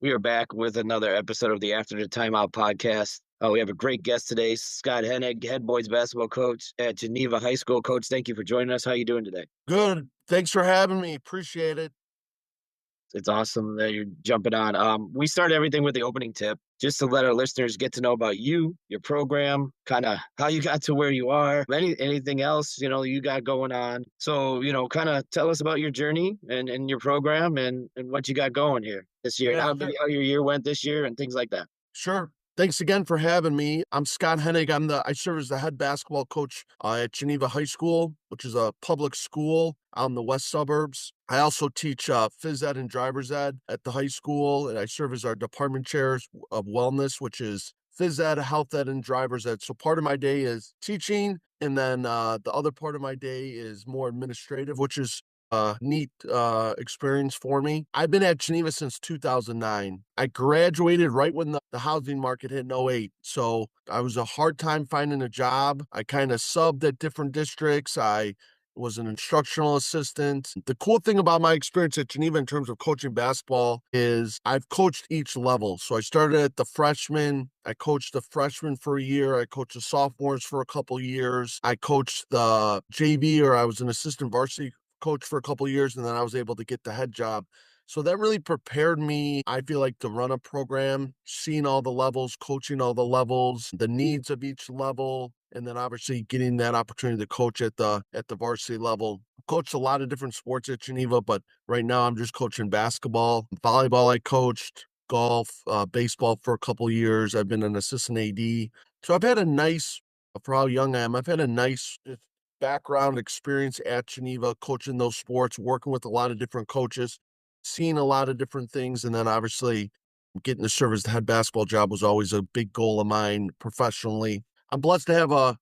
We are back with another episode of the After the Timeout podcast. We have a great guest today, Scott Hennig, head boys basketball coach at Geneva High School. Coach, thank you for joining us. How are you doing today? Good. Thanks for having me. Appreciate it. It's awesome that you're jumping on. We start everything with the opening tip, just to let our listeners get to know about you, your program, kind of how you got to where you are, anything else you got going on. So kind of tell us about your journey and your program and what you got going here this year, and Yeah, how maybe sure. how your year went this year and things like that. Sure. Thanks again for having me. I'm Scott Hennig. I serve as the head basketball coach at Geneva High School, which is a public school out in the west suburbs. I also teach phys ed and driver's ed at the high school, and I serve as our department chairs of wellness, which is phys ed, health ed, and driver's ed. So part of my day is teaching, and then the other part of my day is more administrative, which is neat experience for me. I've been at Geneva since 2009. I graduated right when the housing market hit in '08. So I was a hard time finding a job. I kind of subbed at different districts. I was an instructional assistant. The cool thing about my experience at Geneva in terms of coaching basketball is I've coached each level. So I started at the freshman. I coached the freshmen for a year. I coached the sophomores for a couple years. I coached the JV, or I was an assistant varsity coach for a couple of years, and then I was able to get the head job. So that really prepared me, I feel like, to run a program, seeing all the levels, coaching all the levels, the needs of each level, and then obviously getting that opportunity to coach at the varsity level. Coached a lot of different sports at Geneva, but right now I'm just coaching basketball. Volleyball I coached, golf, baseball for a couple of years. I've been an assistant AD. So I've had a nice, for how young I am, I've had a nice background experience at Geneva, coaching those sports, working with a lot of different coaches, seeing a lot of different things. And then obviously getting to serve as the head basketball job was always a big goal of mine professionally. I'm blessed to have a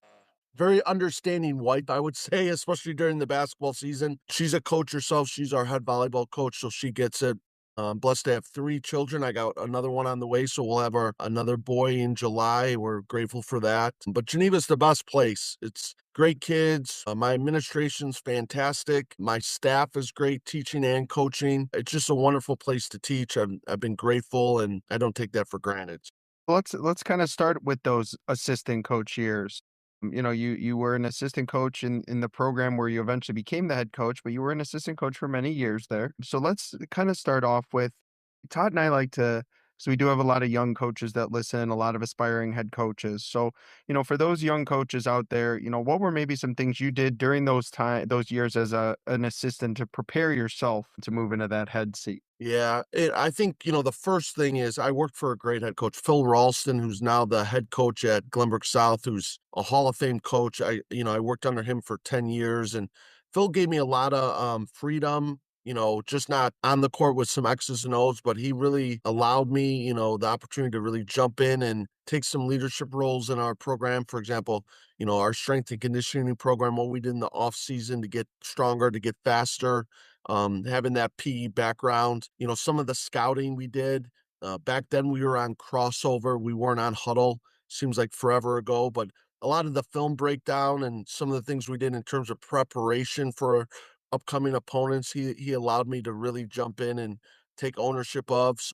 very understanding wife, I would say, especially during the basketball season. She's a coach herself. She's our head volleyball coach, so she gets it. I'm blessed to have 3 children. I got another one on the way, so we'll have another boy in July. We're grateful for that. But Geneva's the best place. It's great kids. My administration's fantastic. My staff is great, teaching and coaching. It's just a wonderful place to teach. I've been grateful, and I don't take that for granted. Let's kind of start with those assistant coach years. You were an assistant coach in the program where you eventually became the head coach, but you were an assistant coach for many years there. So let's kind of start off with Todd and I like to. So we do have a lot of young coaches that listen, a lot of aspiring head coaches. So, for those young coaches out there, what were maybe some things you did during those years as an assistant to prepare yourself to move into that head seat? Yeah, I think, the first thing is I worked for a great head coach, Phil Ralston, who's now the head coach at Glenbrook South, who's a Hall of Fame coach. I worked under him for 10 years, and Phil gave me a lot of freedom, just not on the court with some X's and O's, but he really allowed me, the opportunity to really jump in and take some leadership roles in our program. For example, our strength and conditioning program, what we did in the off season to get stronger, to get faster, having that PE background, some of the scouting we did. Back then we were on crossover. We weren't on huddle. Seems like forever ago, but a lot of the film breakdown and some of the things we did in terms of preparation for upcoming opponents, he allowed me to really jump in and take ownership of. So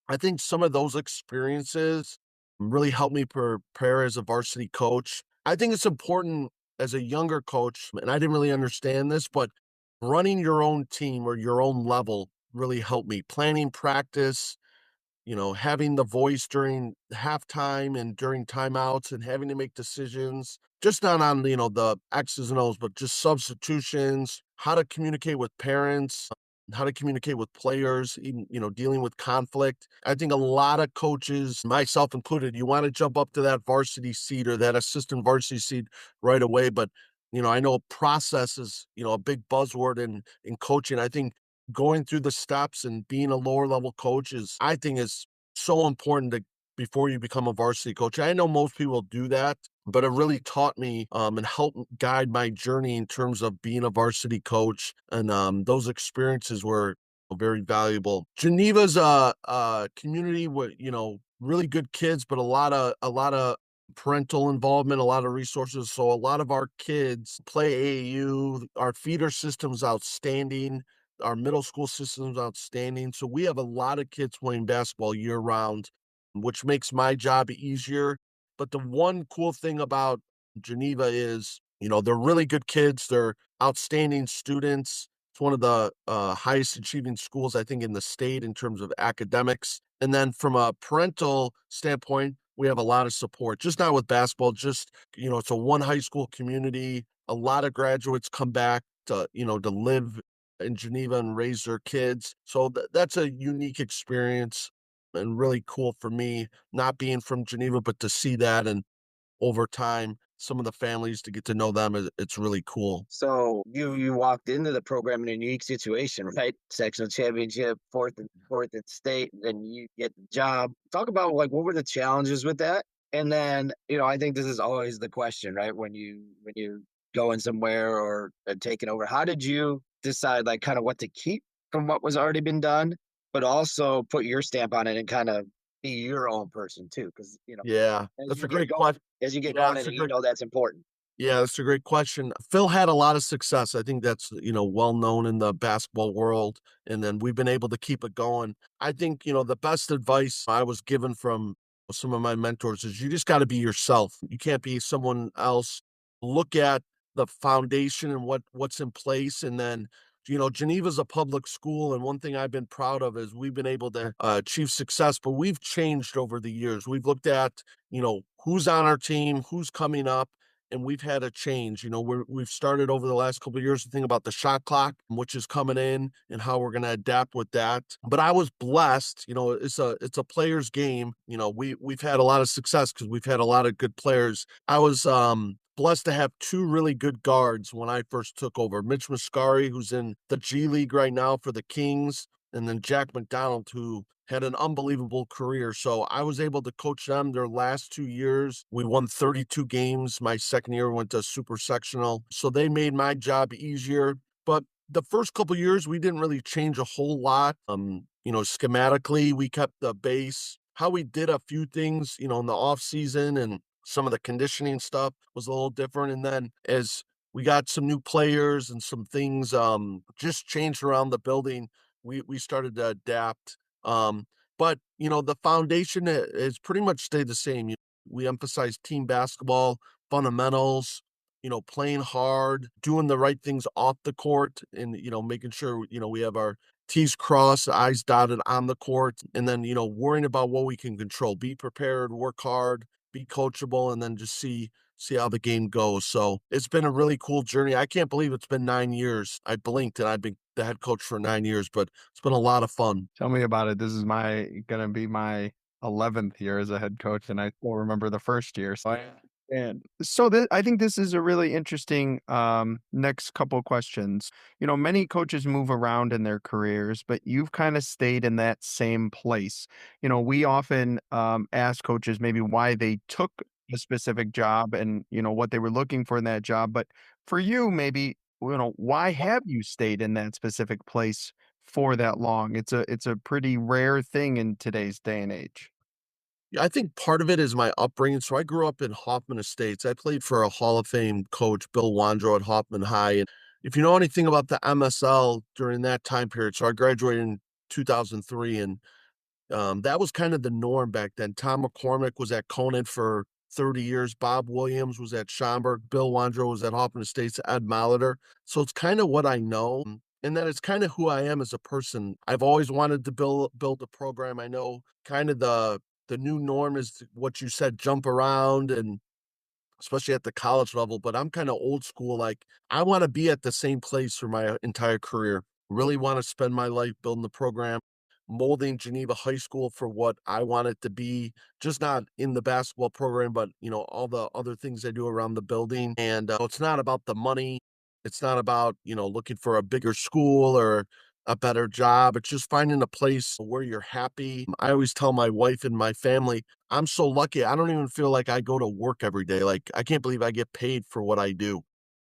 I think some of those experiences really helped me prepare as a varsity coach. I think it's important as a younger coach, and I didn't really understand this, but running your own team or your own level really helped me. Planning practice, having the voice during halftime and during timeouts and having to make decisions, just not on, the X's and O's, but just substitutions, how to communicate with parents, how to communicate with players, even, dealing with conflict. I think a lot of coaches, myself included, you want to jump up to that varsity seat or that assistant varsity seat right away. But, I know process is, a big buzzword in coaching. I think going through the steps and being a lower level coach I think is so important before you become a varsity coach. I know most people do that, but it really taught me and helped guide my journey in terms of being a varsity coach. And those experiences were very valuable. Geneva's a community with, really good kids, but a lot of parental involvement, a lot of resources. So a lot of our kids play AAU. Our feeder system's outstanding. Our middle school system is outstanding. So we have a lot of kids playing basketball year round, which makes my job easier. But the one cool thing about Geneva is, they're really good kids. They're outstanding students. It's one of the highest achieving schools, I think, in the state in terms of academics. And then from a parental standpoint, we have a lot of support, just not with basketball, just, it's a one high school community. A lot of graduates come back to live in Geneva and raise their kids. So that's a unique experience and really cool for me, not being from Geneva, but to see that and over time, some of the families to get to know them, it's really cool. So you walked into the program in a unique situation, right? Sectional championship, fourth in state, then you get the job. Talk about like what were the challenges with that? And then, I think this is always the question, right? When you going somewhere or taking over, how did you decide like kind of what to keep from what was already been done, but also put your stamp on it and kind of be your own person too? Because Yeah, as that's you a get great going, question. as you get Yeah, going, that's and a great that's important. Yeah, that's a great question. Phil had a lot of success. I think that's, well known in the basketball world. And then we've been able to keep it going. I think, the best advice I was given from some of my mentors is you just got to be yourself. You can't be someone else. Look at the foundation and what's in place. And then, Geneva's a public school. And one thing I've been proud of is we've been able to achieve success, but we've changed over the years. We've looked at, who's on our team, who's coming up, and we've had a change. We've started over the last couple of years to think about the shot clock, which is coming in, and how we're going to adapt with that. But I was blessed. It's a player's game. We've had a lot of success because we've had a lot of good players. I was blessed to have two really good guards when I first took over. Mitch Muscari, who's in the G League right now for the Kings, and then Jack McDonald, who had an unbelievable career. So I was able to coach them their last 2 years. We won 32 games. My second year went to super sectional. So they made my job easier. But the first couple years, we didn't really change a whole lot. Schematically, we kept the base. How we did a few things, in the off season and some of the conditioning stuff was a little different. And then as we got some new players and some things just changed around the building, we started to adapt. But the foundation has pretty much stayed the same. We emphasize team basketball, fundamentals, playing hard, doing the right things off the court, and making sure we have our T's crossed, I's dotted on the court, and then worrying about what we can control. Be prepared, work hard, be coachable, and then just see how the game goes. So it's been a really cool journey. I can't believe it's been 9 years. I blinked and I've been the head coach for 9 years, but it's been a lot of fun. Tell me about it. This is gonna be my 11th year as a head coach, and I still remember the first year. So and so I think this is a really interesting next couple questions. Many coaches move around in their careers, but you've kind of stayed in that same place. We often ask coaches maybe why they took a specific job and what they were looking for in that job. But for you, maybe why have you stayed in that specific place for that long? It's a pretty rare thing in today's day and age. Yeah, I think part of it is my upbringing. So I grew up in Hoffman Estates. I played for a Hall of Fame coach, Bill Wandrow at Hoffman High. And if you know anything about the MSL during that time period, so I graduated in 2003, and that was kind of the norm back then. Tom McCormick was at Conant for 30 years. Bob Williams was at Schaumburg. Bill Wandrow was at Hoffman Estates. Ed Molitor. So it's kind of what I know, and that it's kind of who I am as a person. I've always wanted to build a program. I know kind of the new norm is what you said, jump around, and especially at the college level. But I'm kind of old school. Like I want to be at the same place for my entire career. Really want to spend my life building the program, molding Geneva High School for what I want it to be, just not in the basketball program, but all the other things I do around the building. And it's not about the money. It's not about, looking for a bigger school or a better job. It's just finding a place where you're happy. I always tell my wife and my family, I'm so lucky. I don't even feel like I go to work every day. Like I can't believe I get paid for what I do.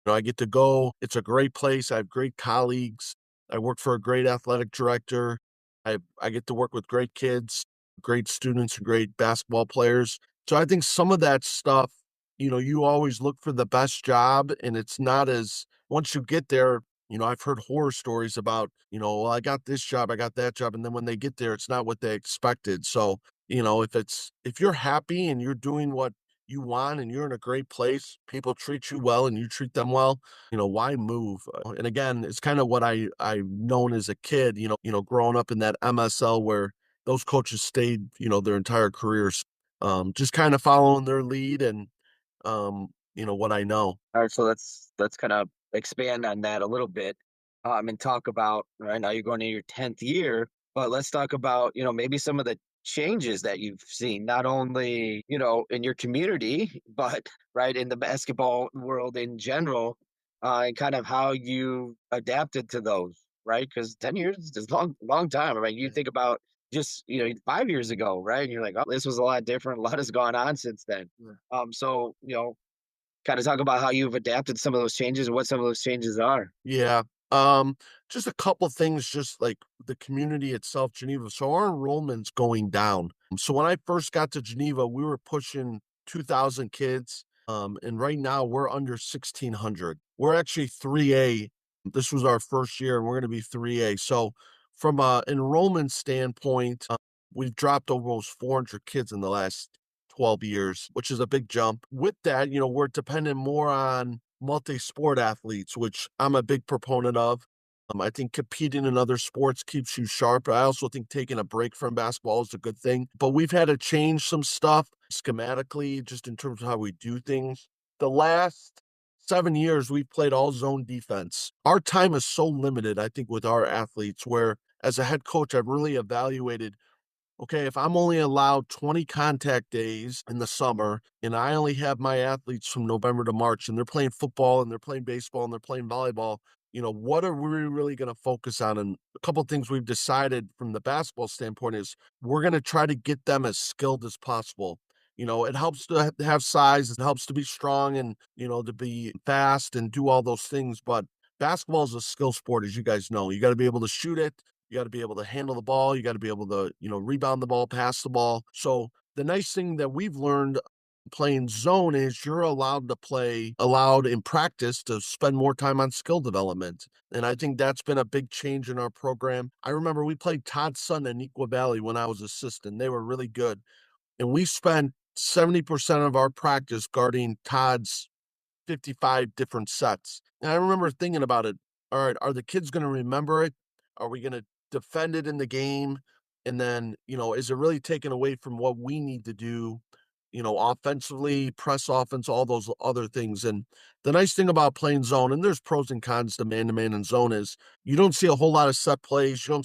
I get to go. It's a great place. I have great colleagues. I work for a great athletic director. I get to work with great kids, great students, and great basketball players. So I think some of that stuff, you always look for the best job, and it's not as once you get there, I've heard horror stories about, well, I got this job, I got that job, and then when they get there, it's not what they expected. So, if you're happy and you're doing what you want and you're in a great place, people treat you well and you treat them well, why move? And again, it's kind of what I known as a kid, growing up in that MSL where those coaches stayed, their entire careers, just kind of following their lead and what I know. All right, so let's kind of expand on that a little bit, and talk about right now you're going into your 10th year, but let's talk about maybe some of the changes that you've seen, not only in your community, but right in the basketball world in general, and kind of how you adapted to those, right? Because 10 years is a long time. I mean, you Yeah. think about just 5 years ago, right? And you're like, oh, this was a lot different. A lot has gone on since then. Yeah. So kinda talk about how you've adapted to some of those changes and what some of those changes are. Yeah. Um, just a couple things, just like the community itself, Geneva. So our enrollment's going down. So when I first got to Geneva, we were pushing 2,000 kids. And right now we're under 1,600. We're actually 3A. This was our first year, and we're going to be 3A. So from a enrollment standpoint, we've dropped almost 400 kids in the last 12 years, which is a big jump. With that, we're dependent more on multi-sport athletes, which I'm a big proponent of. I think competing in other sports keeps you sharp. I also think taking a break from basketball is a good thing. But we've had to change some stuff schematically, just in terms of how we do things. The last 7 years, we've played all zone defense. Our time is so limited, I think, with our athletes, where as a head coach, I've really evaluated, okay, if I'm only allowed 20 contact days in the summer and I only have my athletes from November to March and they're playing football and they're playing baseball and they're playing volleyball, what are we really going to focus on? And a couple of things we've decided from the basketball standpoint is we're going to try to get them as skilled as possible. It helps to have size, it helps to be strong and, to be fast and do all those things. But basketball is a skill sport, as you guys know. You got to be able to shoot it. You got to be able to handle the ball. You got to be able to, rebound the ball, pass the ball. So the nice thing that we've learned playing zone is you're allowed in practice to spend more time on skill development. And I think that's been a big change in our program. I remember we played Todd's son in Equa Valley when I was assistant. They were really good. And we spent 70% of our practice guarding Todd's 55 different sets. And I remember thinking about it. All right, are the kids going to remember it? Are we going to defend it in the game? And then, is it really taken away from what we need to do, offensively, press offense, all those other things? And the nice thing about playing zone, and there's pros and cons to man and zone, is you don't see a whole lot of set plays. You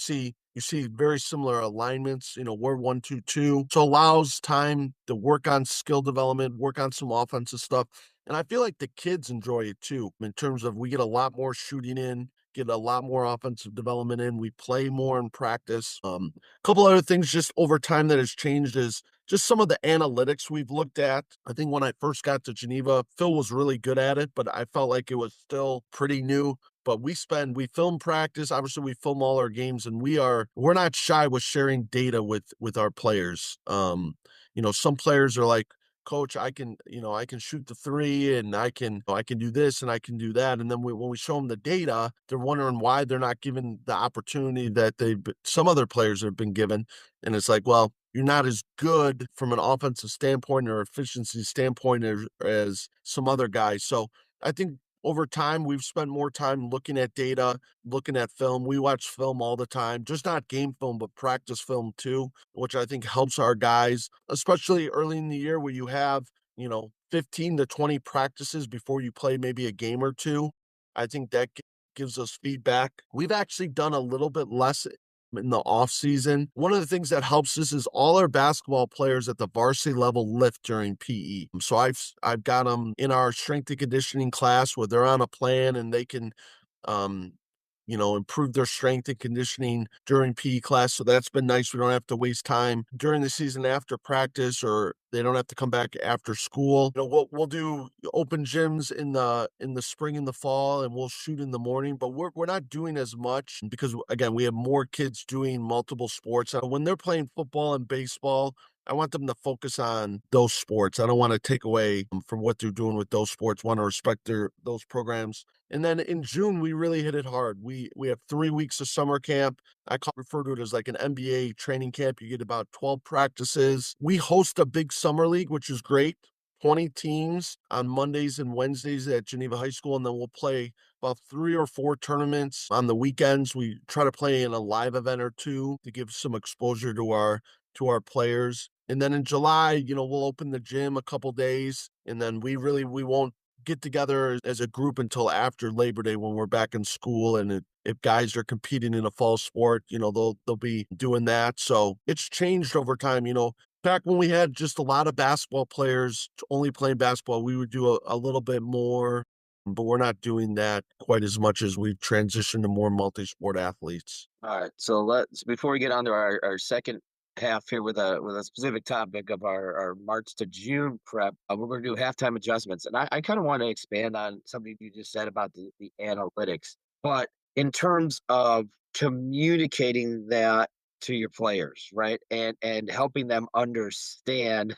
see very similar alignments, we're 1-2-2. So allows time to work on skill development, work on some offensive stuff. And I feel like the kids enjoy it too, in terms of we get a lot more shooting in, get a lot more offensive development in. We play more in practice. A couple other things just over time that has changed is just some of the analytics we've looked at. I think when I first got to Geneva, Phil was really good at it, but I felt like it was still pretty new. But we film practice. Obviously, we film all our games, and we're not shy with sharing data with our players. Some players are like, coach, I can shoot the three and I can do this and I can do that. And then when we show them the data, they're wondering why they're not given the opportunity that some other players have been given. And it's like, well, you're not as good from an offensive standpoint or efficiency standpoint as some other guys. So I think over time, we've spent more time looking at data, looking at film. We watch film all the time, just not game film, but practice film too, which I think helps our guys, especially early in the year where you have, 15 to 20 practices before you play maybe a game or two. I think that gives us feedback. We've actually done a little bit less in the off season. One of the things that helps us is all our basketball players at the varsity level lift during PE. So I've got them in our strength and conditioning class where they're on a plan and they can um improve their strength and conditioning during PE class. So that's been nice. We don't have to waste time during the season after practice or They don't have to come back after school. We'll do open gyms in the spring and the fall, and we'll shoot in the morning, but we're not doing as much because, again, we have more kids doing multiple sports. When they're playing football and baseball, I want them to focus on those sports. I don't want to take away from what they're doing with those sports. Want to respect those programs. And then in June, we really hit it hard. We have 3 weeks of summer camp. Refer to it as like an NBA training camp. You get about 12 practices. We host a big summer league, which is great. 20 teams on Mondays and Wednesdays at Geneva High School, and then we'll play about 3 or 4 tournaments on the weekends. We try to play in a live event or two to give some exposure to our players. And then in July, we'll open the gym a couple days, and then we won't get together as a group until after Labor Day when we're back in school. And if guys are competing in a fall sport, they'll be doing that. So it's changed over time. Back when we had just a lot of basketball players only playing basketball, we would do a little bit more, but we're not doing that quite as much as we've transitioned to more multi-sport athletes. All right. So before we get on to our second half here with a specific topic of our March to June prep, we're going to do halftime adjustments, and I kind of want to expand on something you just said about the analytics, but in terms of communicating that to your players, right, and helping them understand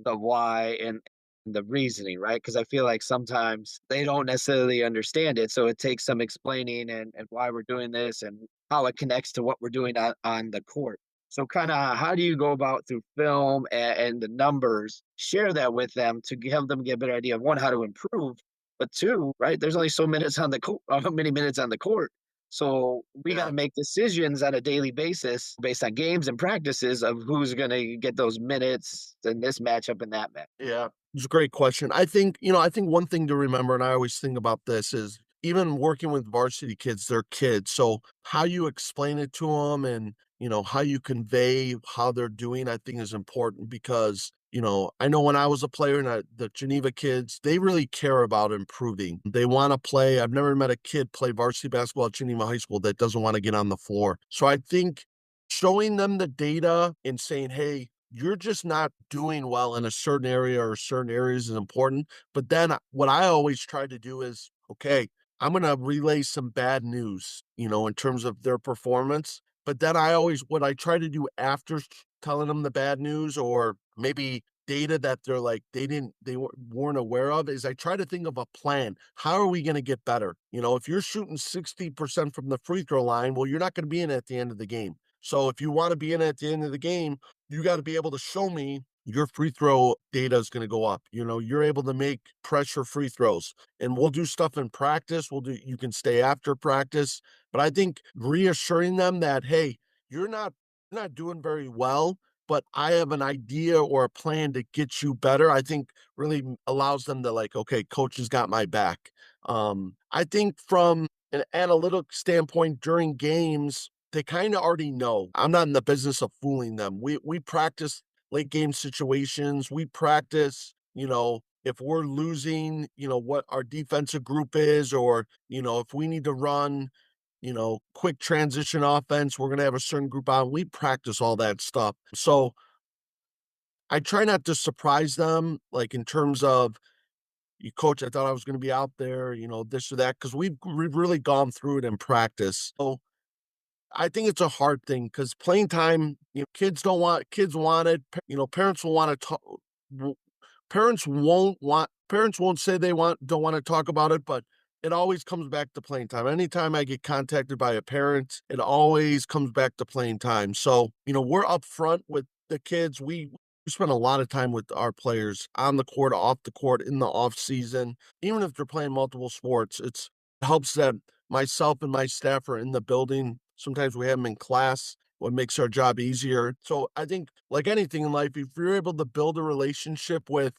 the why and the reasoning, right? Because I feel like sometimes they don't necessarily understand it. So it takes some explaining and why we're doing this and how it connects to what we're doing on the court. So, kind of, how do you go about through film and the numbers, share that with them to help them get a better idea of one, how to improve, but two, right? There's only so minutes on the court, how many minutes on the court. So we got Yeah. to make decisions on a daily basis based on games and practices of who's going to get those minutes in this matchup and that match. Yeah, it's a great question. I think one thing to remember, and I always think about this, is even working with varsity kids, they're kids. So how you explain it to them and, how you convey how they're doing, I think is important because, I know when I was a player and the Geneva kids, they really care about improving. They want to play. I've never met a kid play varsity basketball at Geneva High School that doesn't want to get on the floor. So I think showing them the data and saying, hey, you're just not doing well in a certain area or certain areas is important. But then what I always try to do is, okay, I'm going to relay some bad news, in terms of their performance. But then what I try to do after telling them the bad news or maybe data that they're like, weren't aware of is I try to think of a plan. How are we going to get better? If you're shooting 60% from the free throw line, well, you're not going to be in at the end of the game. So if you want to be in at the end of the game, you got to be able to show me your free throw data is going to go up. You're able to make pressure free throws, and we'll do stuff in practice. You can stay after practice, but I think reassuring them that, hey, you're not doing very well, but I have an idea or a plan to get you better. I think really allows them to like, okay, coach has got my back. I think from an analytic standpoint during games, they kind of already know. I'm not in the business of fooling them. We practice late game situations. We practice, if we're losing, what our defensive group is, or, if we need to run, quick transition offense, we're going to have a certain group on. We practice all that stuff. So I try not to surprise them, like in terms of, you coach, I thought I was going to be out there, this or that, because we've really gone through it in practice. So I think it's a hard thing because playing time, kids want it. Parents will want to talk. Parents won't say don't want to talk about it, but it always comes back to playing time. Anytime I get contacted by a parent, it always comes back to playing time. So, we're upfront with the kids. We spend a lot of time with our players on the court, off the court, in the off season. Even if they're playing multiple sports, it helps that myself and my staff are in the building. Sometimes we have them in class, what makes our job easier. So I think, like anything in life, if you're able to build a relationship with,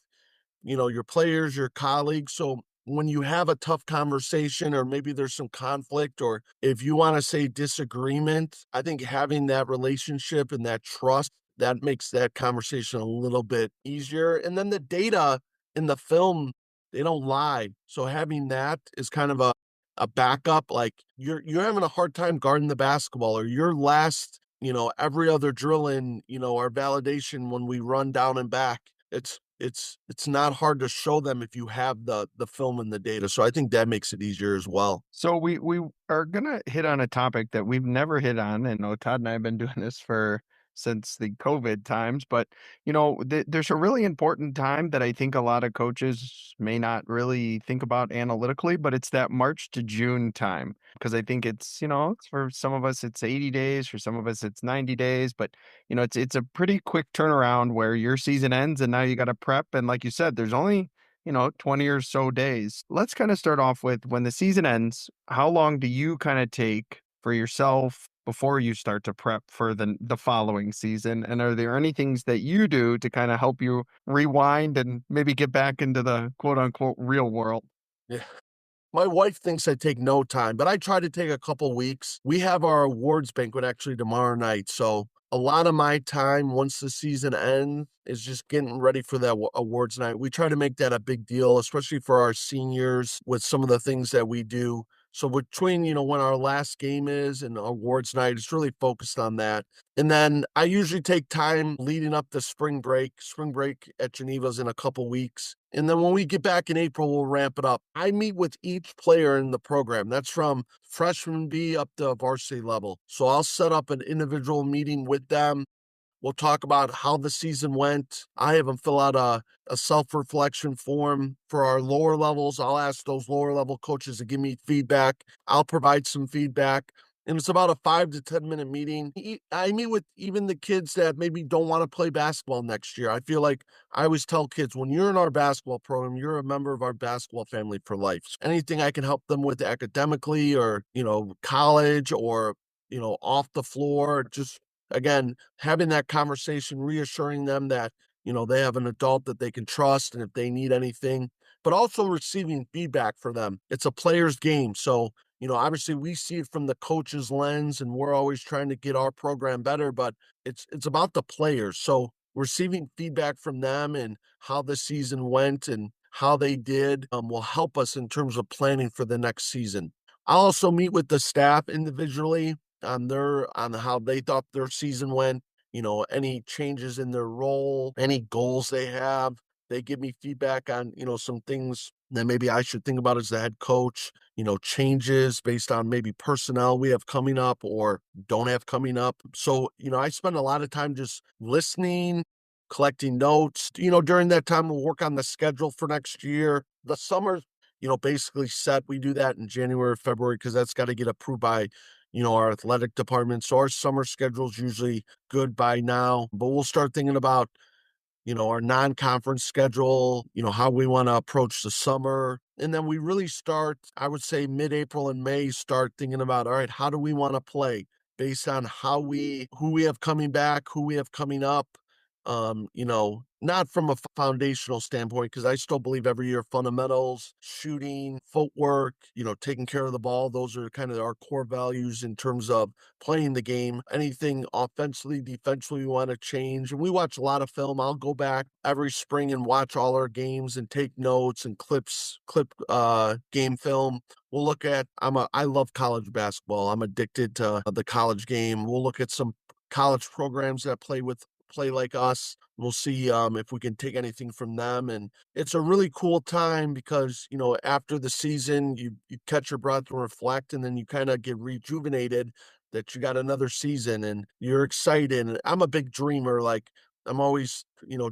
your players, your colleagues. So when you have a tough conversation, or maybe there's some conflict, or if you want to say disagreement, I think having that relationship and that trust, that makes that conversation a little bit easier. And then the data in the film, they don't lie. So having that is kind of a backup. Like you're having a hard time guarding the basketball, or your last, every other drill in, our validation when we run down and back, it's not hard to show them if you have the film and the data. So I think that makes it easier as well. So we are gonna hit on a topic that we've never hit on, and Todd and I have been doing this for since the COVID times. But there's a really important time that I think a lot of coaches may not really think about analytically, but it's that March to June time because I think it's for some of us it's 80 days, for some of us it's 90 days, but it's a pretty quick turnaround where your season ends and now you got to prep, and like you said, there's only 20 or so days. Let's kind of start off with when the season ends, how long do you kind of take for yourself before you start to prep for the following season? And are there any things that you do to kind of help you rewind and maybe get back into the quote unquote real world? Yeah. My wife thinks I take no time, but I try to take a couple weeks. We have our awards banquet actually tomorrow night. So a lot of my time once the season ends is just getting ready for that awards night. We try to make that a big deal, especially for our seniors with some of the things that we do. So between, when our last game is and awards night, it's really focused on that. And then I usually take time leading up to spring break. Spring break at Geneva's in a couple weeks. And then when we get back in April, we'll ramp it up. I meet with each player in the program. That's from freshman B up to varsity level. So I'll set up an individual meeting with them. We'll talk about how the season went. I have them fill out a self-reflection form for our lower levels. I'll ask those lower level coaches to give me feedback. I'll provide some feedback. And it's about a 5 to 10 minute meeting. I meet with even the kids that maybe don't want to play basketball next year. I feel like I always tell kids, when you're in our basketball program, you're a member of our basketball family for life. So anything I can help them with academically or, college or, off the floor, just again, having that conversation, reassuring them that, they have an adult that they can trust and if they need anything, but also receiving feedback for them. It's a player's game. So, obviously we see it from the coach's lens and we're always trying to get our program better, but it's about the players. So receiving feedback from them and how the season went and how they did will help us in terms of planning for the next season. I'll also meet with the staff individually on how they thought their season went, any changes in their role, any goals they have. They give me feedback on, some things that maybe I should think about as the head coach, changes based on maybe personnel we have coming up or don't have coming up. So, I spend a lot of time just listening, collecting notes. During that time, we'll work on the schedule for next year. The summer, basically set. We do that in January, February, because that's got to get approved by our athletic department. So our summer schedule is usually good by now, but we'll start thinking about, our non-conference schedule, how we want to approach the summer. And then we really start, I would say mid-April and May, start thinking about, all right, how do we want to play based on who we have coming back, who we have coming up. Not from a foundational standpoint, because I still believe every year fundamentals, shooting, footwork, taking care of the ball, those are kind of our core values in terms of playing the game. Anything offensively, defensively we want to change. And we watch a lot of film. I'll go back every spring and watch all our games and take notes and clip game film. We'll look at I love college basketball. I'm addicted to the college game. We'll look at some college programs that play like us. We'll see if we can take anything from them. And it's a really cool time because, after the season, you catch your breath and reflect, and then you kind of get rejuvenated that you got another season and you're excited. And I'm a big dreamer. Like I'm always,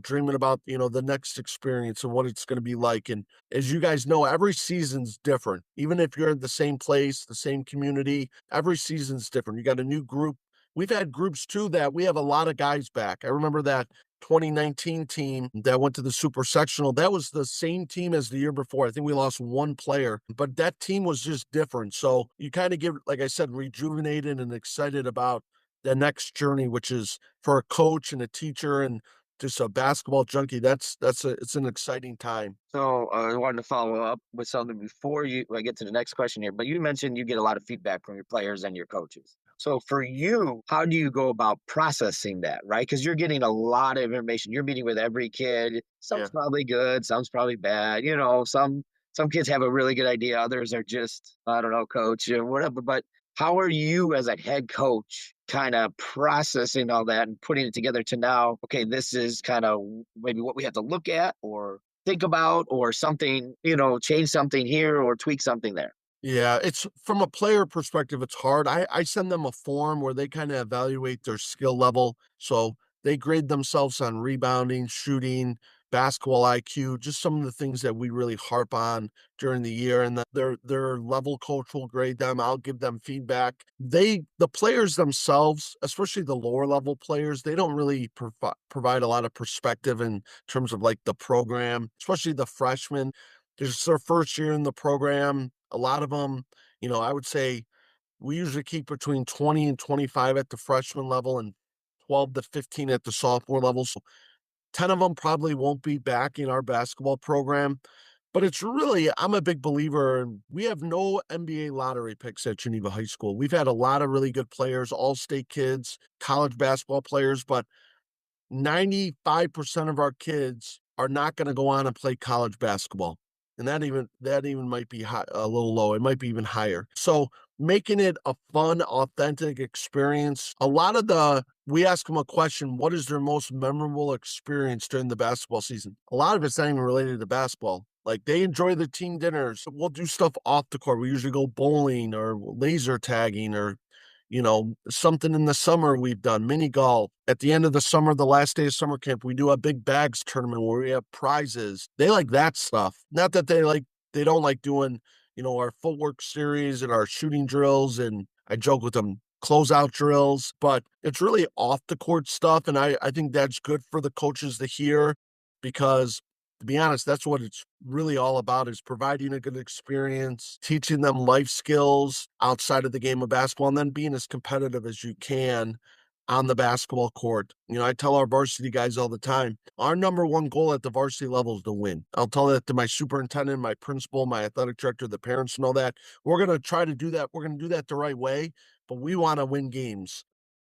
dreaming about, the next experience and what it's going to be like. And as you guys know, every season's different. Even if you're in the same place, the same community, every season's different. You got a new group. We've had groups too that we have a lot of guys back. I remember that 2019 team that went to the super sectional. That was the same team as the year before. I think we lost one player, but that team was just different. So you kind of get, like I said, rejuvenated and excited about the next journey, which is for a coach and a teacher and just a basketball junkie. It's an exciting time. So I wanted to follow up with something before I get to the next question here. But you mentioned you get a lot of feedback from your players and your coaches. So for you, how do you go about processing that, right? Because you're getting a lot of information. You're meeting with every kid. Yeah. Some's probably good, some's probably bad. Some kids have a really good idea, others are just, I don't know, coach or whatever. But how are you as a head coach kind of processing all that and putting it together to now, okay, this is kind of maybe what we have to look at or think about or something, change something here or tweak something there. Yeah, it's from a player perspective, it's hard. I send them a form where they kind of evaluate their skill level. So they grade themselves on rebounding, shooting, basketball IQ, just some of the things that we really harp on during the year. And that their level coach will grade them. I'll give them feedback. The players themselves, especially the lower level players, they don't really provide a lot of perspective in terms of like the program, especially the freshmen. It's their first year in the program. A lot of them, I would say we usually keep between 20 and 25 at the freshman level and 12 to 15 at the sophomore level. So 10 of them probably won't be back in our basketball program. But it's really, I'm a big believer. We have no NBA lottery picks at Geneva High School. We've had a lot of really good players, all state kids, college basketball players, but 95% of our kids are not gonna go on and play college basketball, and that even might be a little low, it might be even higher. So, making it a fun, authentic experience, we ask them a question, "What is their most memorable experience during the basketball season?" A lot of it's not even related to basketball. Like, they enjoy the team dinners. We'll do stuff off the court. We usually go bowling or laser tagging or something in the summer we've done, mini golf. At the end of the summer, the last day of summer camp, we do a big bags tournament where we have prizes. They like that stuff. Not that they don't like doing, our footwork series and our shooting drills. And I joke with them, closeout drills, but it's really off the court stuff. And I think that's good for the coaches to hear because to be honest, that's what it's really all about is providing a good experience, teaching them life skills outside of the game of basketball, and then being as competitive as you can on the basketball court. I tell our varsity guys all the time, our number one goal at the varsity level is to win. I'll tell that to my superintendent, my principal, my athletic director, the parents know that. We're going to try to do that. We're going to do that the right way, but we want to win games.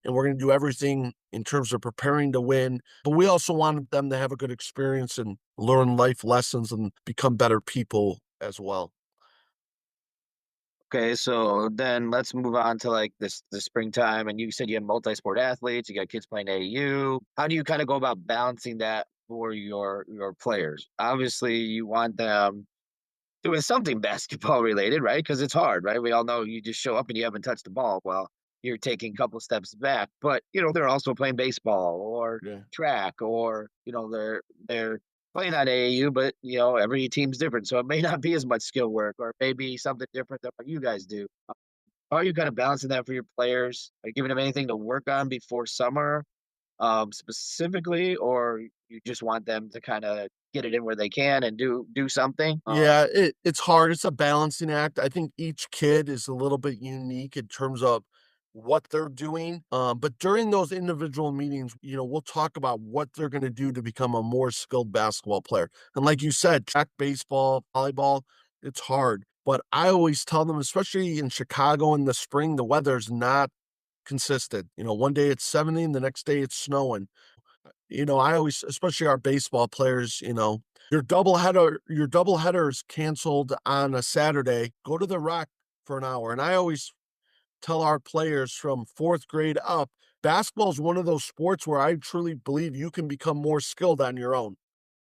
And we're going to do everything in terms of preparing to win. But we also want them to have a good experience and learn life lessons and become better people as well. Okay, so then let's move on to like this the springtime. And you said you have multi-sport athletes, you got kids playing AU. How do you kind of go about balancing that for your players? Obviously, you want them doing something basketball related, right? Because it's hard, right? We all know you just show up and you haven't touched the ball. Well, you're taking a couple steps back, but they're also playing baseball or Yeah. track, or they're playing on AAU, but every team's different, so it may not be as much skill work, or maybe something different than what you guys do. How are you kind of balancing that for your players? Are you giving them anything to work on before summer, specifically, or you just want them to kind of get it in where they can and do something? Yeah, it's hard. It's a balancing act. I think each kid is a little bit unique in terms of what they're doing. But during those individual meetings, we'll talk about what they're going to do to become a more skilled basketball player. And like you said, track, baseball, volleyball, it's hard. But I always tell them, especially in Chicago in the spring, the weather's not consistent. One day it's 70 and the next day it's snowing. I always, especially our baseball players, your doubleheader is canceled on a Saturday. Go to the rec for an hour. And I always tell our players from fourth grade up, basketball is one of those sports where I truly believe you can become more skilled on your own.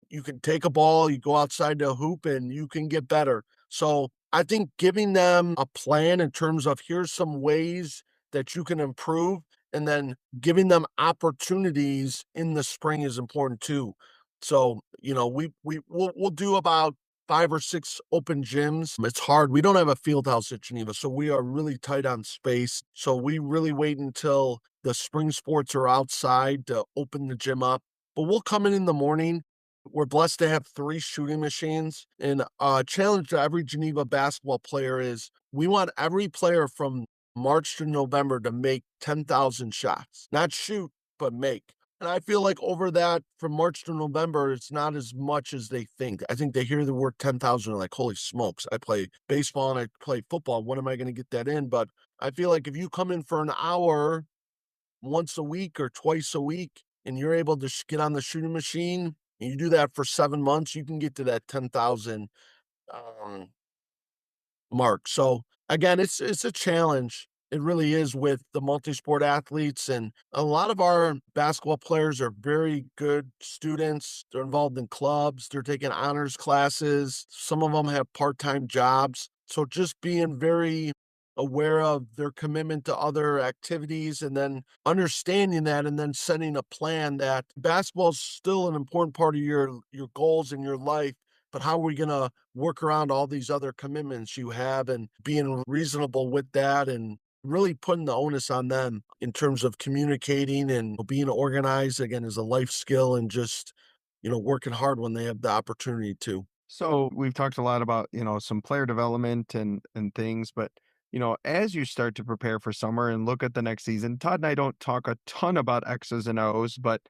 You can take a ball, you go outside the hoop, and you can get better. So I think giving them a plan in terms of here's some ways that you can improve, and then giving them opportunities in the spring is important too. So, we'll do about 5 or 6 open gyms. It's hard. We don't have a field house at Geneva, so we are really tight on space. So we really wait until the spring sports are outside to open the gym up. But we'll come in the morning. We're blessed to have 3 shooting machines, and a challenge to every Geneva basketball player is we want every player from March to November to make 10,000 shots. Not shoot, but make. And I feel like over that, from March to November, it's not as much as they think. I think they hear the word 10,000 and like, holy smokes, I play baseball and I play football. When am I going to get that in? But I feel like if you come in for an hour once a week or twice a week, and you're able to get on the shooting machine, and you do that for 7 months, you can get to that 10,000 um, mark. So again, it's a challenge. It really is with the multi-sport athletes, and a lot of our basketball players are very good students. They're involved in clubs, they're taking honors classes. Some of them have part-time jobs. So just being very aware of their commitment to other activities and then understanding that and then setting a plan that basketball is still an important part of your goals in your life, but how are we gonna work around all these other commitments you have and being reasonable with that and really putting the onus on them in terms of communicating and being organized again is a life skill and just, working hard when they have the opportunity to. So we've talked a lot about, some player development and things, but as you start to prepare for summer and look at the next season, Todd and I don't talk a ton about X's and O's, but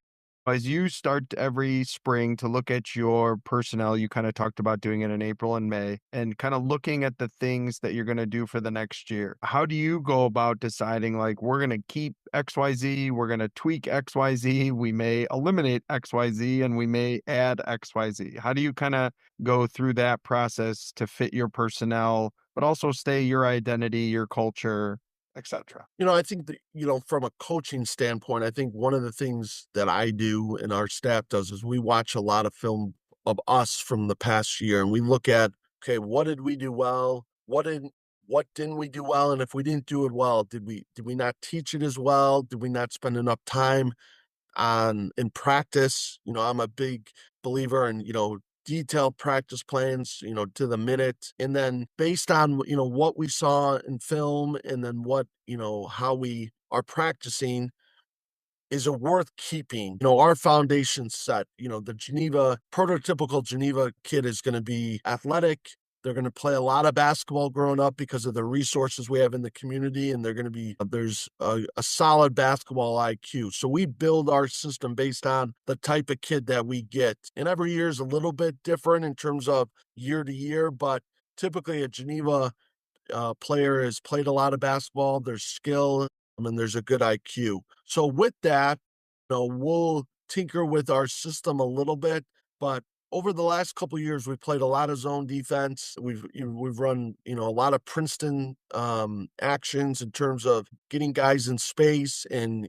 as you start every spring to look at your personnel, you kind of talked about doing it in April and May and kind of looking at the things that you're going to do for the next year. How do you go about deciding like we're going to keep XYZ, we're going to tweak XYZ, we may eliminate XYZ and we may add XYZ? How do you kind of go through that process to fit your personnel, but also stay your identity, your culture, etc.? I think that, from a coaching standpoint, I think one of the things that I do and our staff does is we watch a lot of film of us from the past year and we look at, okay, what did we do well? What didn't we do well? And if we didn't do it well, did we not teach it as well? Did we not spend enough time on in practice? I'm a big believer in, detailed practice plans, to the minute. And then based on, what we saw in film and then what, how we are practicing, is it worth keeping? Our foundation's set. The Geneva, prototypical Geneva kid is going to be athletic. They're going to play a lot of basketball growing up because of the resources we have in the community. And they're going to be, there's a solid basketball IQ. So we build our system based on the type of kid that we get. And every year is a little bit different in terms of year to year, but typically a Geneva player has played a lot of basketball, there's skill, and there's a good IQ. So with that, we'll tinker with our system a little bit, but over the last couple years, we've played a lot of zone defense. We've run a lot of Princeton actions in terms of getting guys in space and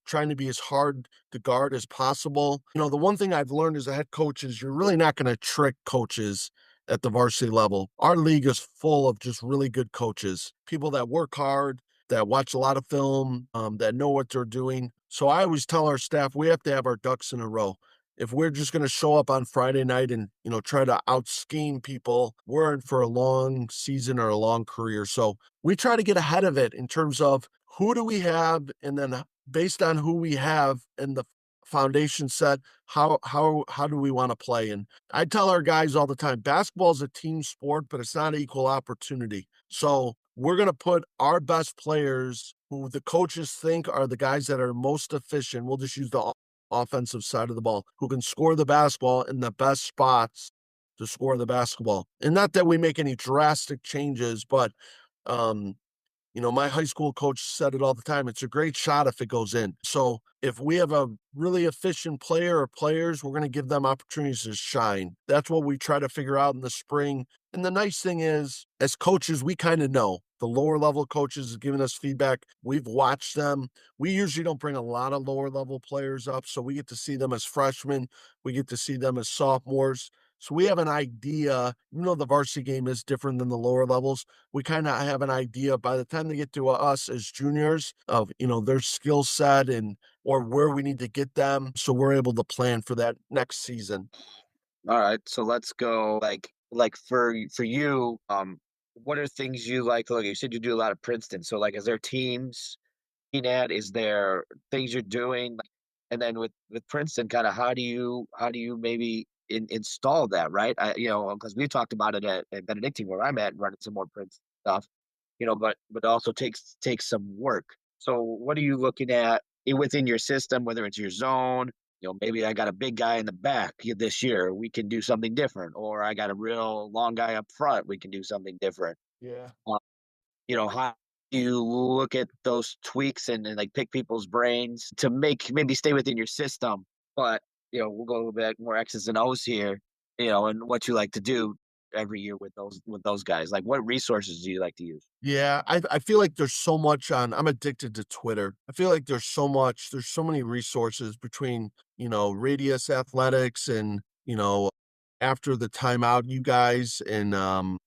trying to be as hard to guard as possible. The one thing I've learned as a head coach is you're really not going to trick coaches at the varsity level. Our league is full of just really good coaches, people that work hard, that watch a lot of film, that know what they're doing. So I always tell our staff we have to have our ducks in a row. If we're just going to show up on Friday night and try to out scheme people, we're in for a long season or a long career. So we try to get ahead of it in terms of who do we have, and then based on who we have and the foundation set, how do we want to play? And I tell our guys all the time, basketball is a team sport, but it's not equal opportunity. So we're going to put our best players who the coaches think are the guys that are most efficient. We'll just use the offensive side of the ball, who can score the basketball in the best spots to score the basketball. And not that we make any drastic changes, but um, my high school coach said it all the time. It's a great shot if it goes in. So if we have a really efficient player or players, we're going to give them opportunities to shine. That's what we try to figure out in the spring. And the nice thing is, as coaches, we kind of know. The lower level coaches have given us feedback. We've watched them. We usually don't bring a lot of lower level players up. So we get to see them as freshmen. We get to see them as sophomores. So we have an idea, even though the varsity game is different than the lower levels, we kind of have an idea by the time they get to us as juniors of, their skill set and or where we need to get them. So we're able to plan for that next season. All right, so let's go like for you, what are things you like to look at? You said you do a lot of Princeton. So like is there teams looking at? Is there things you're doing? And then with Princeton, kind of how do you maybe install that, right? Because we talked about it at Benedictine where I'm at, running some more Princeton stuff, but also takes some work. So what are you looking at within your system, whether it's your zone? Maybe I got a big guy in the back this year, we can do something different, or I got a real long guy up front, we can do something different. Yeah. Uh, how do you look at those tweaks and like pick people's brains to make maybe stay within your system, but we'll go a little bit more X's and O's here, and what you like to do. every year with those guys? Like, what resources do you like to use? Yeah, I feel like there's so much on I'm addicted to Twitter. I feel like there's so many resources between, Radius Athletics and, after the timeout, you guys, and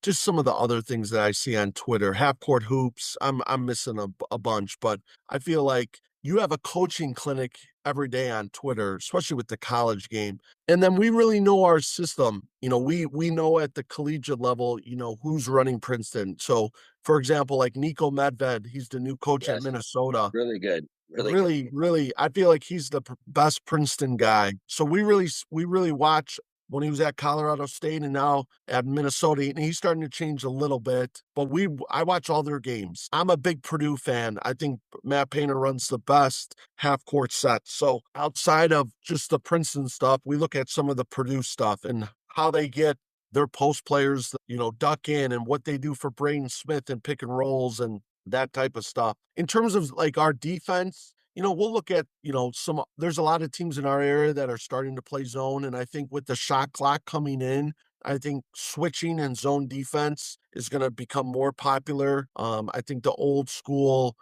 just some of the other things that I see on Twitter. Half court hoops. I'm missing a bunch, but I feel like you have a coaching clinic every day on Twitter, especially with the college game. And then we really know our system. We know at the collegiate level, who's running Princeton. So for example, like Nico Medved, he's the new coach at Yes, Minnesota. really good, really good. Really, really, I feel like he's the best Princeton guy. So we really watch when he was at Colorado State and now at Minnesota, and he's starting to change a little bit. But I watch all their games. I'm a big Purdue fan. I think Matt Painter runs the best half court set. So outside of just the Princeton stuff, we look at some of the Purdue stuff and how they get their post players, duck in and what they do for Braden Smith and pick and rolls and that type of stuff. In terms of like our defense, we'll look at, there's a lot of teams in our area that are starting to play zone. And I think with the shot clock coming in, I think switching and zone defense is going to become more popular. I think the old school,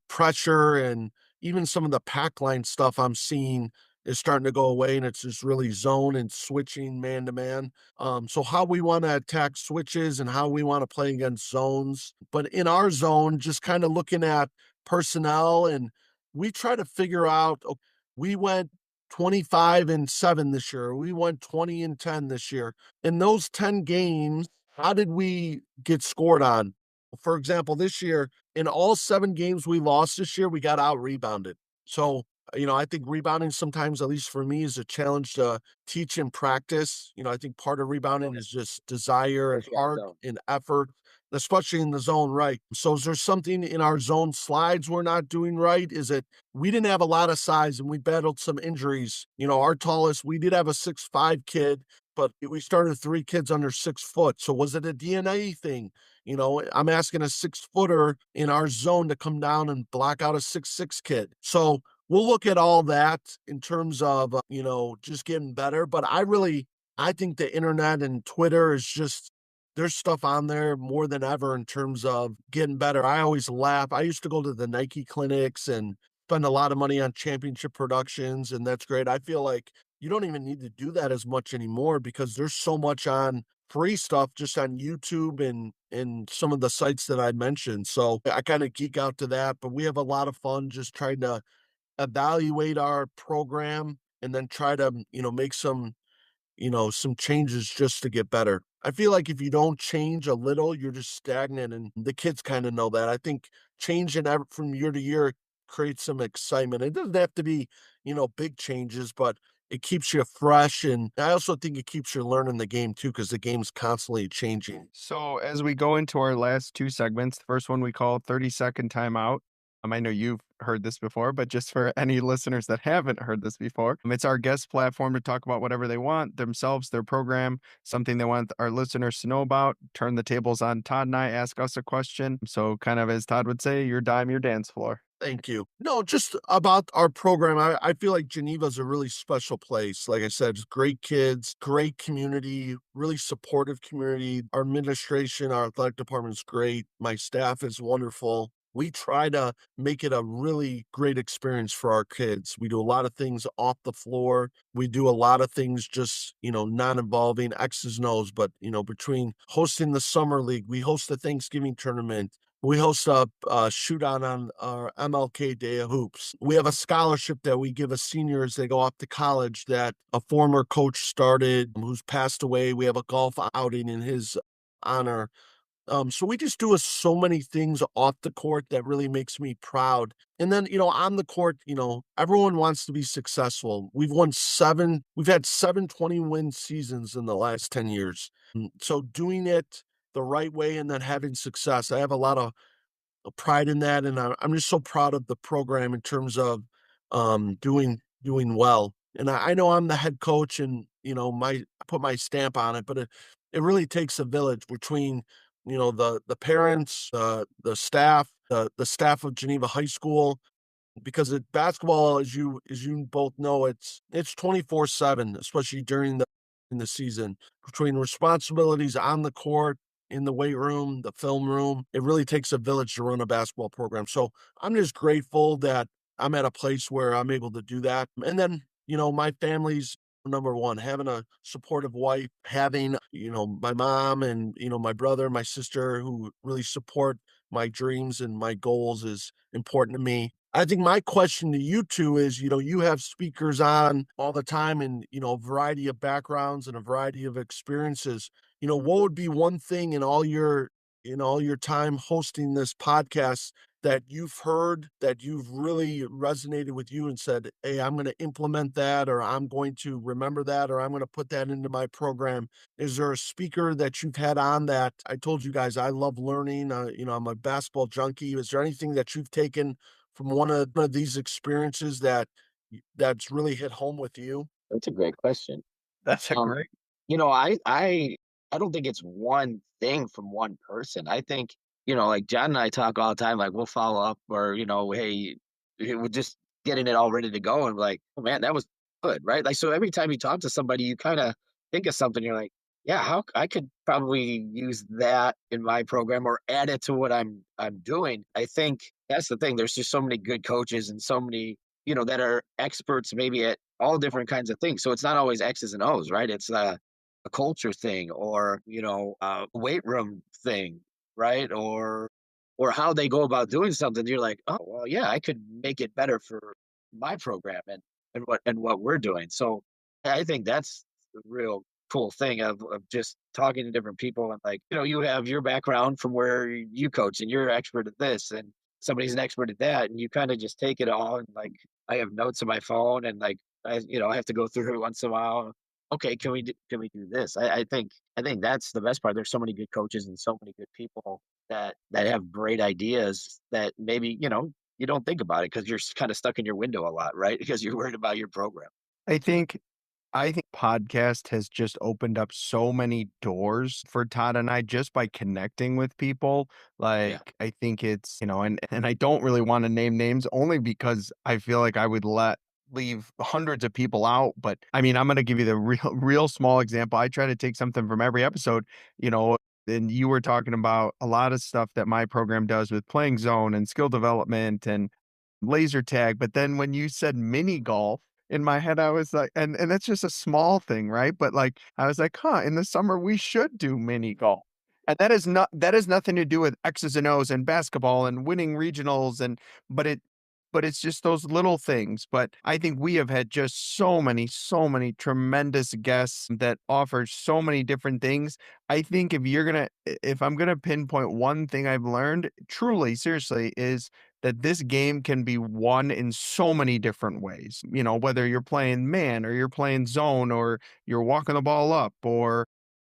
pressure and even some of the pack line stuff I'm seeing is starting to go away, and it's just really zone and switching man to man. So how we want to attack switches and how we want to play against zones. But in our zone, just kind of looking at personnel, and we try to figure out, we went 25-7 this year. We went 20-10 this year. In those 10 games, how did we get scored on? For example, this year, in all 7 games we lost this year, we got out rebounded. So, I think rebounding sometimes, at least for me, is a challenge to teach and practice. I think part of rebounding is just desire and Especially on heart zone. and effort, especially in the zone, right? So is there something in our zone slides we're not doing right? Is it we didn't have a lot of size and we battled some injuries? Our tallest, we did have a 6'5" kid, but we started 3 kids under 6 foot. So was it a DNA thing? I'm asking a 6 footer in our zone to come down and block out a 6'6" kid. So we'll look at all that in terms of, just getting better. But I think the internet and Twitter is just, there's stuff on there more than ever in terms of getting better. I always laugh. I used to go to the Nike clinics and spend a lot of money on championship productions, and that's great. I feel like you don't even need to do that as much anymore because there's so much on free stuff just on YouTube and some of the sites that I mentioned. So I kind of geek out to that, but we have a lot of fun just trying to evaluate our program and then try to, make some changes just to get better. I feel like if you don't change a little, you're just stagnant, and the kids kind of know that. I think changing from year to year creates some excitement. It doesn't have to be, big changes, but it keeps you fresh. And I also think it keeps you learning the game too, because the game's constantly changing. So as we go into our last two segments, the first one we call 30-second timeout. I know you've heard this before, but just for any listeners that haven't heard this before, it's our guest platform to talk about whatever they want, themselves, their program, something they want our listeners to know about. Turn the tables on Todd and I, ask us a question. So kind of as Todd would say, your dime, your dance floor. Thank you. No, just about our program. I feel like Geneva's a really special place. Like I said, it's great kids, great community, really supportive community. Our administration, our athletic department is great. My staff is wonderful. We try to make it a really great experience for our kids. We do a lot of things off the floor. We do a lot of things just, not involving X's and O's, but, between hosting the summer league, we host the Thanksgiving tournament. We host a shootout on our MLK Day of Hoops. We have a scholarship that we give a senior as they go off to college that a former coach started who's passed away. We have a golf outing in his honor. So we just do so many things off the court that really makes me proud. And then, on the court, everyone wants to be successful. We've had 7 20-win seasons in the last 10 years. So doing it the right way and then having success, I have a lot of pride in that. And I'm just so proud of the program in terms of doing well. And I know I'm the head coach and, I put my stamp on it, but it really takes a village between the parents, the staff, the staff of Geneva High School, because basketball, as you both know, it's 24/7, especially during in the season between responsibilities on the court, in the weight room, the film room. It really takes a village to run a basketball program. So I'm just grateful that I'm at a place where I'm able to do that. And then, my family's number one, having a supportive wife, having, my mom and, my brother, my sister who really support my dreams and my goals is important to me. I think my question to you two is, you have speakers on all the time and, a variety of backgrounds and a variety of experiences. What would be one thing in all your time hosting this podcast that you've heard that you've really resonated with you and said, "Hey, I'm going to implement that, or I'm going to remember that, or I'm going to put that into my program." Is there a speaker that you've had on that I told you guys I love learning? I'm a basketball junkie. Is there anything that you've taken from one of these experiences that's really hit home with you? That's a great question. That's a Um, great. I don't think it's one thing from one person. I think, like John and I talk all the time, like we'll follow up or, hey, we're just getting it all ready to go and like, oh man, that was good, right? Like so every time you talk to somebody, you kind of think of something, you're like, yeah, I could probably use that in my program or add it to what I'm doing. I think that's the thing. There's just so many good coaches and so many, that are experts maybe at all different kinds of things. So it's not always X's and O's, right? It's a culture thing or a weight room thing, right? Or how they go about doing something. You're like, oh well, yeah, I could make it better for my program and what we're doing. So I think that's the real cool thing of just talking to different people and like you have your background from where you coach and you're expert at this and somebody's an expert at that and you kind of just take it all and like I have notes on my phone and like I have to go through it once in a while. Okay, can we do this? I think that's the best part. There's so many good coaches and so many good people that have great ideas that maybe, you don't think about it because you're kind of stuck in your window a lot, right? Because you're worried about your program. I think I think podcast has just opened up so many doors for Todd and I just by connecting with people. Yeah. Like, I think it's, and I don't really want to name names only because I feel like I would leave hundreds of people out. But I mean, I'm going to give you the real small example. I try to take something from every episode, you know, and you were talking about a lot of stuff that my program does with playing zone and skill development and laser tag. But then when you said mini golf, in my head, I was like, and that's just a small thing, right? But like, I was like, huh, in the summer we should do mini golf. And that has nothing to do with X's and O's and basketball and winning regionals but it but it's just those little things. But I think we have had just so many tremendous guests that offer so many different things. I think if I'm gonna pinpoint one thing I've learned, truly, seriously, is that this game can be won in so many different ways. Whether you're playing man or you're playing zone or you're walking the ball up or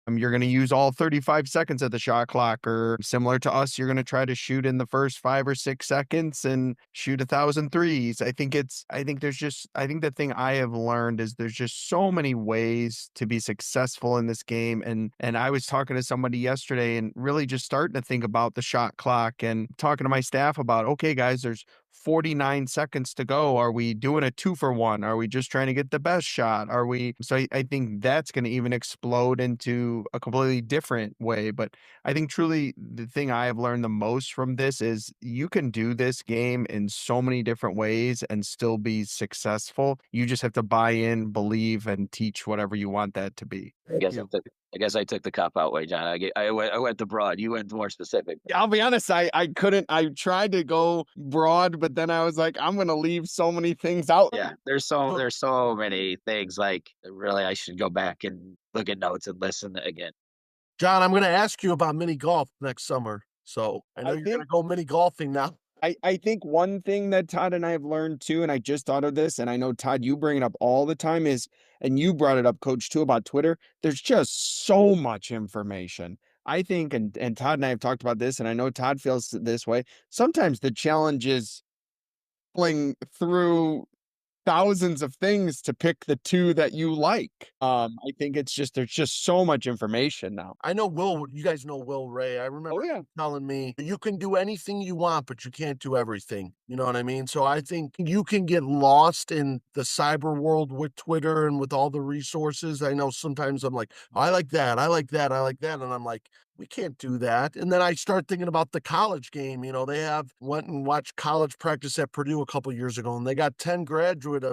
you're going to use all 35 seconds of the shot clock, or similar to us, you're going to try to shoot in the first 5 or 6 seconds and shoot 1,000 threes. I think the thing I have learned is there's just so many ways to be successful in this game. And I was talking to somebody yesterday and really just starting to think about the shot clock and talking to my staff about, okay, guys, there's 49 seconds to go. Are we doing a 2 for 1? Are we just trying to get the best shot? Are we? So I think that's going to even explode into a completely different way. But I think truly the thing I have learned the most from this is you can do this game in so many different ways and still be successful. You just have to buy in, believe, and teach whatever you want that to be. I Thank guess I you. took I guess I took the cop out way, John. I went the broad. You went more specific. Yeah, I'll be honest, I couldn't. I tried to go broad, but then I was like, I'm gonna leave so many things out. Yeah, there's so many things like really I should go back and look at notes and listen again. John, I'm gonna ask you about mini golf next summer. So I know I you're gonna think go mini golfing now. I think one thing that Todd and I have learned too, and I just thought of this, and I know Todd, you bring it up all the time, is, and you brought it up, Coach, too, about Twitter. There's just so much information. I think, and Todd and I have talked about this, and I know Todd feels this way. Sometimes the challenge is pulling through thousands of things to pick the 2 that you like. I think it's just there's just so much information now. I know you guys know Will Ray. I Oh, remember yeah. telling me, "You can do anything you want, but you can't do everything." You know what I mean? So I think you can get lost in the cyber world with Twitter and with all the resources. I know sometimes I'm like, "I like that, I like that, I like that," and I'm like, "We can't do that." And then I start thinking about the college game. They went and watched college practice at Purdue a couple years ago, and they got 10 graduate,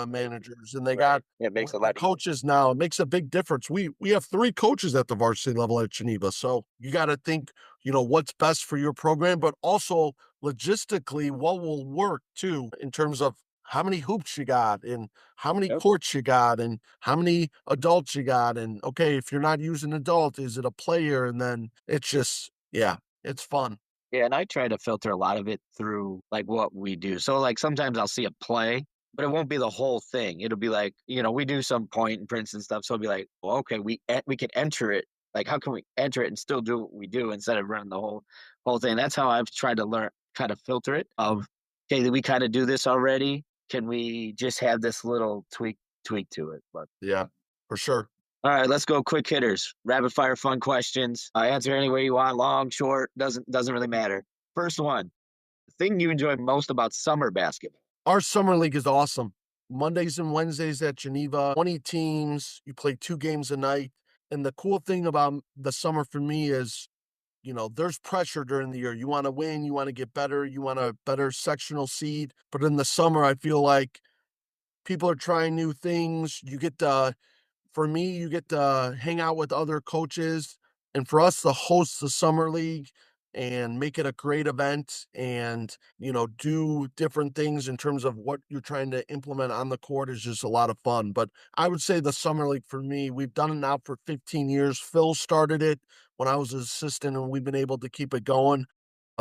managers, and they got It makes with a the lot easier. coaches now. It makes a big difference. We have 3 coaches at the varsity level at Geneva, so you gotta think, what's best for your program, but also logistically, what will work too in terms of how many hoops you got and how many Yep. courts you got and how many adults you got, and, okay, if you're not using adult, is it a player? And then it's just yeah, it's fun. Yeah, and I try to filter a lot of it through, like, what we do. So, like, sometimes I'll see a play, but it won't be the whole thing. It'll be like, we do some point and prints and stuff, so it'll be like, "Well, okay, we can enter it. Like, how can we enter it and still do what we do instead of running the whole thing?" That's how I've tried to learn kind of filter it of, "Okay, we kinda do this already. Can we just have this little tweak to it?" But Yeah, for sure. all right, let's go quick hitters. Rapid fire fun questions. Answer any way you want, long, short, doesn't really matter. First one, thing you enjoy most about summer basketball. Our summer league is awesome. Mondays and Wednesdays at Geneva, 20 teams, you play 2 games a night, and the cool thing about the summer for me is, there's pressure during the year. You wanna win, you wanna get better, you want a better sectional seed, but in the summer, I feel like people are trying new things. For me, you get to hang out with other coaches, and for us to host the summer league and make it a great event and, do different things in terms of what you're trying to implement on the court is just a lot of fun. But I would say the summer league for me, we've done it now for 15 years. Phil started it when I was his assistant, and we've been able to keep it going.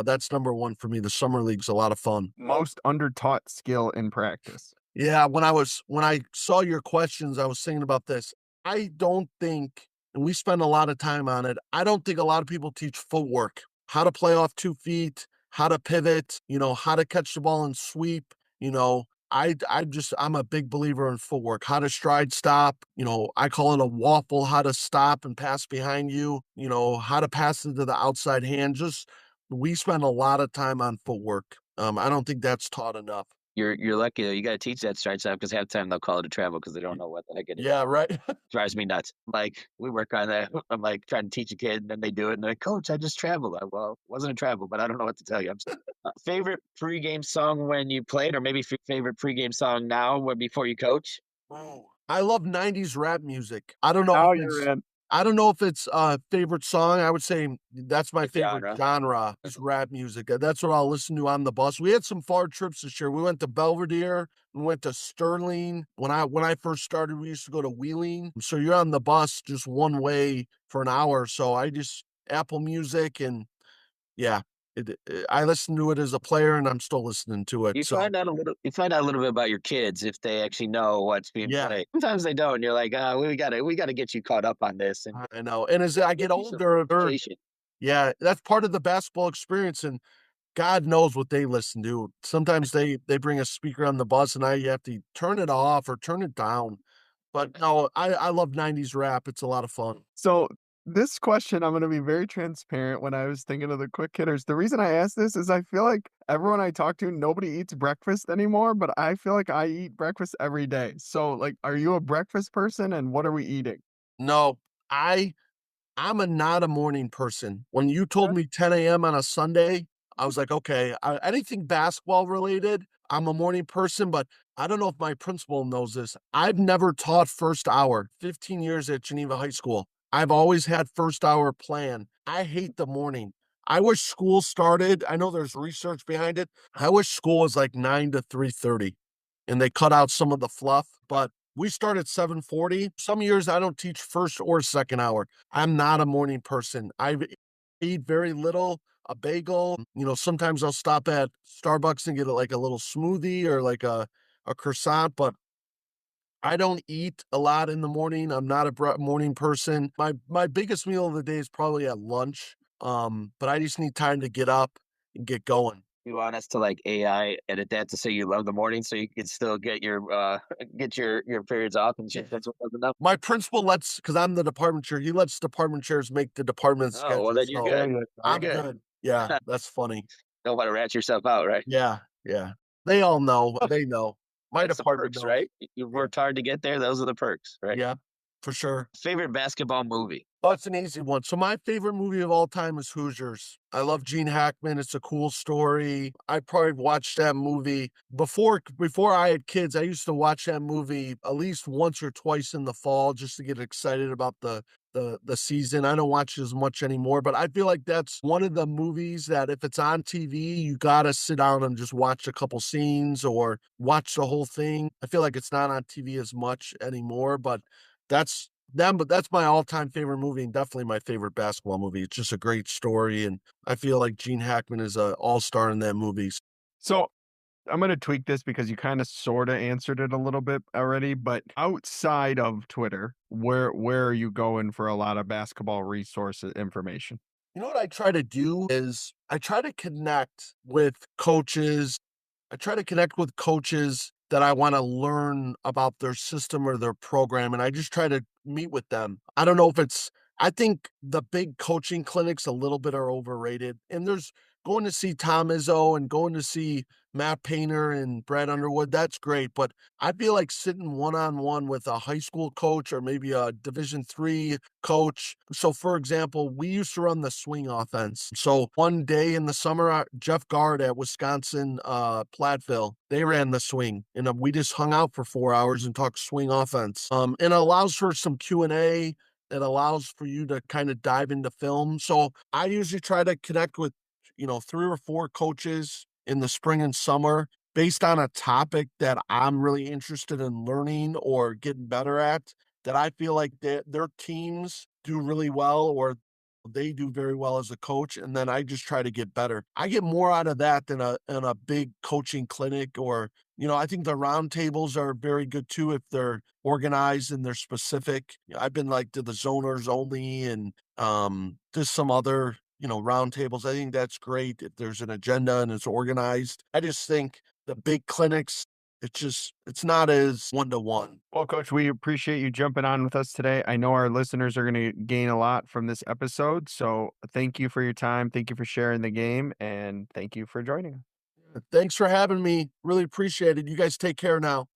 That's number 1 for me. The summer league's a lot of fun. Most undertaught skill in practice. Yeah, when I saw your questions, I was thinking about this. I don't think, and we spend a lot of time on it, I don't think a lot of people teach footwork, how to play off 2 feet, how to pivot, how to catch the ball and sweep, you know. I'm a big believer in footwork, how to stride stop, I call it a waffle, how to stop and pass behind you, how to pass it to the outside hand. Just we spend a lot of time on footwork. I don't think that's taught enough. You're lucky though. You got to teach that stride step because half the time they'll call it a travel because they don't know what the heck it is. Yeah, right. Drives me nuts. Like we work on that. I'm like trying to teach a kid, and then they do it, and they're like, "Coach, I just traveled." Well, it wasn't a travel, but I don't know what to tell you. Favorite pregame song when you played, or maybe favorite pregame song now, when before you coach? Oh, I love 90s rap music. Now you're in. I don't know if it's a favorite song. I would say that's my The favorite genre. genre is rap music. That's what I'll listen to on the bus. We had some far trips this year. We went to Belvedere, we went to Sterling. When I first started, we used to go to Wheeling. So you're on the bus just one way for an hour. So I just Apple Music and yeah, I listened to it as a player and I'm still listening to it. So You find out a little bit about your kids if they actually know what's being yeah. played. Sometimes they don't, and you're like, we gotta get you caught up on this, and I know, and as I give get you some older, education. yeah, that's part of the basketball experience, and God knows what they listen to. Sometimes they bring a speaker on the bus, and you have to turn it off or turn it down. But no, I love 90s rap. It's a lot of fun. So this question, I'm gonna be very transparent when I was thinking of the quick hitters. The reason I asked this is I feel like everyone I talk to, nobody eats breakfast anymore, but I feel like I eat breakfast every day. So like, are you a breakfast person and what are we eating? No, I I'm not a morning person. When you told Okay. me 10 a.m. on a Sunday, I was like, okay, anything basketball related, I'm a morning person, but I don't know if my principal knows this. I've never taught first hour, 15 years at Geneva High School. I've always had first hour plan. I hate the morning. I wish school started. I know there's research behind it. I wish school was like 9 to 3:30 and they cut out some of the fluff, but we start at 7:40. Some years I don't teach first or second hour. I'm not a morning person. I eat very little, a bagel. Sometimes I'll stop at Starbucks and get like a little smoothie or like a croissant, but I don't eat a lot in the morning. I'm not a morning person. My biggest meal of the day is probably at lunch. But I just need time to get up and get going. You want us to like AI edit that to say you love the morning so you can still get get your periods off and shit. That's what was enough. My principal lets, because I'm the department chair, he lets department chairs make the department Oh, well schedule, then you're so There good. you You're go. I'm good. good. Yeah, that's funny. Don't want to rat yourself out, right? Yeah, yeah. They all know, Oh, they know. My that's the department perks, knows. right? You Yeah, worked hard to get there. Those are the perks, right? yeah, for sure. Favorite basketball movie? Oh, it's an easy one. So my favorite movie of all time is Hoosiers. I love Gene Hackman. It's a cool story. I probably watched that movie before I had kids. I used to watch that movie at least once or twice in the fall just to get excited about the season. I don't watch it as much anymore, but I feel like that's one of the movies that if it's on TV, you gotta sit down and just watch a couple scenes or watch the whole thing. I feel like it's not on TV as much anymore, but that's my all-time favorite movie and definitely my favorite basketball movie. It's just a great story, and I feel like Gene Hackman is a all-star in that movie. So I'm gonna tweak this because you kinda sorta answered it a little bit already, but outside of Twitter, where are you going for a lot of basketball resource information? You know what I try to do is I try to connect with coaches. I try to connect with coaches that I wanna learn about their system or their program, and I just try to meet with them. I don't know if it's I think the big coaching clinics a little bit are overrated, and there's going to see Tom Izzo and going to see Matt Painter and Brad Underwood, that's great, but I feel like sitting one-on-one with a high school coach or maybe a Division III coach. So, for example, we used to run the swing offense. So one day in the summer, Jeff Gard at Wisconsin, Platteville, they ran the swing, and we just hung out for 4 hours and talked swing offense. And it allows for some Q&A. It allows for you to kind of dive into film. So I usually try to connect with, 3 or 4 coaches in the spring and summer based on a topic that I'm really interested in learning or getting better at, that I feel like their teams do really well or they do very well as a coach, and then I just try to get better. I get more out of that than a big coaching clinic or, I think the roundtables are very good too if they're organized and they're specific. I've been like to the zoners only and just some other, roundtables. I think that's great if there's an agenda and it's organized. I just think the big clinics, it's not as one to one. Well, coach, we appreciate you jumping on with us today. I know our listeners are gonna gain a lot from this episode, so thank you for your time, thank you for sharing the game, and thank you for joining us. Thanks for having me. Really appreciate it. You guys take care now.